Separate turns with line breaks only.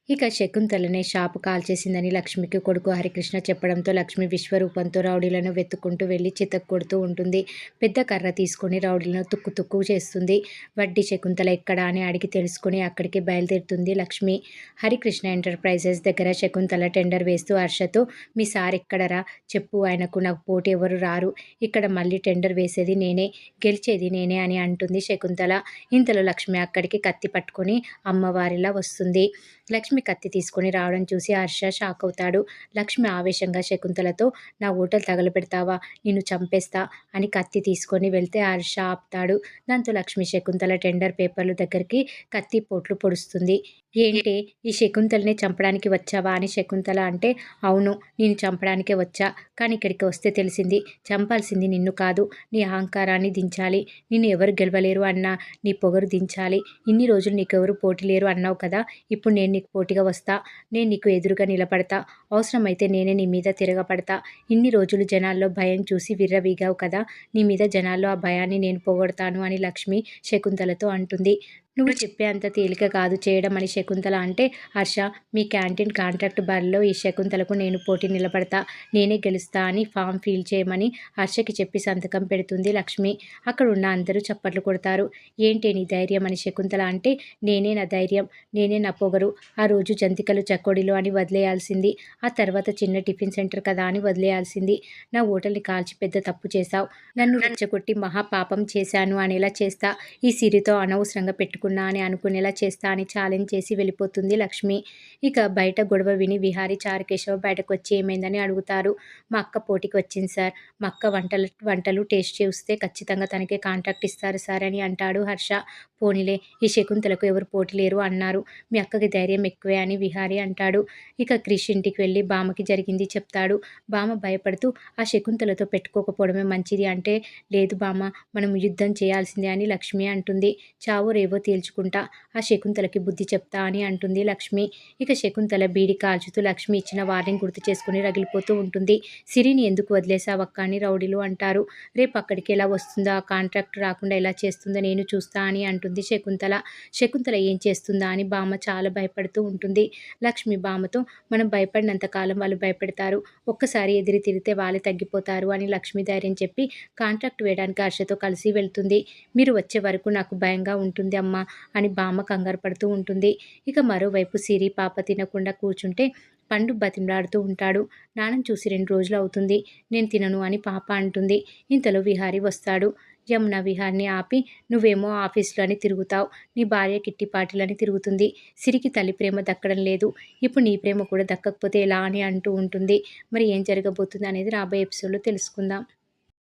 ఇక శకుంతలనే షాపు కాల్చేసిందని లక్ష్మికి కొడుకు హరికృష్ణ చెప్పడంతో లక్ష్మి విశ్వరూపంతో రౌడీలను వెతుక్కుంటూ వెళ్లి చితక్కొడుతూ ఉంటుంది. పెద్ద కర్ర తీసుకుని రౌడీలను తుక్కు తుక్కు చేస్తుంది. వడ్డీ శకుంతల ఎక్కడా అని అడిగి తెలుసుకుని అక్కడికి బయలుదేరుతుంది లక్ష్మి. హరికృష్ణ ఎంటర్ప్రైజెస్ దగ్గర శకుంతల టెండర్ వేస్తూ హర్షతో, మీ సార్ ఎక్కడరా చెప్పు, ఆయనకు నాకు పోటీ ఎవరు రారు, ఇక్కడ మళ్ళీ టెండర్ వేసేది నేనే, గెలిచేది నేనే అని అంటుంది శకుంతల. ఇంతలో లక్ష్మి అక్కడికి కత్తి పట్టుకొని అమ్మవారిలా వస్తుంది. లక్ష్మి కత్తి తీసుకుని రావడం చూసి హర్ష షాక్ అవుతాడు. లక్ష్మి ఆవేశంగా శకుంతలతో, నా హోటల్ తగలబెడతావా, నిన్ను చంపేస్తా అని కత్తి తీసుకొని వెళ్తే హర్ష ఆపుతాడు. దాంతో లక్ష్మి శకుంతల టెండర్ పేపర్లు దగ్గరికి కత్తి పోట్లు పొడుస్తుంది. ఏంటే, ఈ శకుంతల్ని చంపడానికి వచ్చావా అని శకుంతల అంటే, అవును, నేను చంపడానికే వచ్చా, కానీ ఇక్కడికి వస్తే తెలిసింది చంపాల్సింది నిన్ను కాదు, నీ అహంకారాన్ని దించాలి. నిన్ను ఎవరు గెలవలేరు అన్నా నీ పొగరు దించాలి. ఇన్ని రోజులు నీకెవరు పోటీ లేరు అన్నావు కదా, ఇప్పుడు నేను నీకు పోటీగా వస్తా, నేను నీకు ఎదురుగా నిలబడతా, అవసరమైతే నేనే నీ మీద తిరగబడతా. ఇన్ని రోజులు జనాల్లో భయం చూసి విర్రవీగావు కదా, నీ మీద జనాల్లో ఆ భయాన్ని నేను పోగొడతాను అని లక్ష్మి శకుంతలతో అంటుంది. నువ్వు చెప్పే అంత తేలిక కాదు చేయడం అని శకుంతల అంటే, హర్ష, మీ క్యాంటీన్ కాంట్రాక్ట్ బరిలో ఈ శకుంతలకు నేను పోటీ నిలబడతా, నేనే గెలుస్తా అని ఫామ్ ఫిల్ చేయమని హర్షకి చెప్పి సంతకం పెడుతుంది లక్ష్మి. అక్కడ ఉన్న అందరూ చప్పట్లు కొడతారు. ఏంటి నీ ధైర్యం అని శకుంతల అంటే, నేనే నా ధైర్యం, నేనే నా పొగరు. ఆ రోజు జంతికలు చకోడీలు అని వదిలేయాల్సింది, ఆ తర్వాత చిన్న టిఫిన్ సెంటర్ కదా అని వదిలేయాల్సింది. నా హోటల్ని కాల్చి పెద్ద తప్పు చేశావు, నన్ను రెచ్చగొట్టి మహాపాపం చేశాను అనేలా చేస్తా, ఈ సిరితో అనవసరంగా పెట్టుకున్నా అని అనుకునేలా చేస్తా అని ఛాలెంజ్ చేసి వెళ్ళిపోతుంది లక్ష్మి. ఇక బయట గొడవ విని విహారీ చారుకేశవ బయటకు వచ్చి ఏమైందని అడుగుతారు. మా అక్క పోటీకి వచ్చింది సార్, మా అక్క వంటలు టేస్ట్ చూస్తే ఖచ్చితంగా తనకే కాంట్రాక్ట్ ఇస్తారు సార్ అని అంటాడు హర్ష. పోనీలే, ఈ శకుంతలకు ఎవరు పోటీ లేరు అన్నారు, మీ అక్కకి ధైర్యం ఎక్కువే అని విహారీ అంటాడు. ఇక క్రిష్ ఇంటికి వెళ్ళి బామ్మకి జరిగింది చెప్తాడు. బామ్మ భయపడుతూ, ఆ శకుంతలతో పెట్టుకోకపోవడమే మంచిది అంటే, లేదు బామ్మ, మనం యుద్ధం చేయాల్సిందే అని లక్ష్మి అంటుంది. చావో రేవో తేల్చుకుంటా, ఆ శకుంతలకి బుద్ధి చెప్తా అని అంటుంది లక్ష్మి. ఇక శకుంతల బీడి కాల్చుతూ లక్ష్మి ఇచ్చిన వార్నింగ్ గుర్తు చేసుకుని రగిలిపోతూ ఉంటుంది. సిరిని ఎందుకు వదిలేసావక్క అని రౌడీలు అంటారు. రేపు అక్కడికి ఎలా వస్తుందో, ఆ కాంట్రాక్ట్ రాకుండా ఎలా చేస్తుందో నేను చూస్తా అని అంటుంది శకుంతల. శకుంతల ఏం చేస్తుందా అని బామ్మ చాలా భయపడుతూ ఉంటుంది. లక్ష్మి బామ్మతో, మనం భయపడినంత కాలం వాళ్ళు భయపెడతారు, ఒక్కసారి ఎదిరి తిరిగితే వాళ్ళే తగ్గిపోతారు అని లక్ష్మి ధైర్యం చెప్పి కాంట్రాక్ట్ వేయడానికి హర్షతో కలిసి వెళ్తుంది. మీరు వచ్చే వరకు నాకు భయంగా ఉంటుంది అమ్మా అని బామ్మ కంగారు పడుతూ ఉంటుంది. ఇక మరోవైపు సిరి పాప తినకుండా కూర్చుంటే పండు బతిమలాడుతూ ఉంటాడు. నాన్నని చూసి 2 రోజులు అవుతుంది, నేను తినను అని పాప అంటుంది. ఇంతలో విహారీ వస్తాడు. యమున విహార్ని ఆపి, నువ్వేమో ఆఫీసులో అని తిరుగుతావు, నీ భార్య కిట్టి పార్టీలని తిరుగుతుంది, సిరికి తల్లి ప్రేమ దక్కడం లేదు, ఇప్పుడు నీ ప్రేమ కూడా దక్కకపోతే ఎలా అని అంటూ ఉంటుంది. మరి ఏం జరగబోతుంది అనేది రాబోయే ఎపిసోడ్లో తెలుసుకుందాం.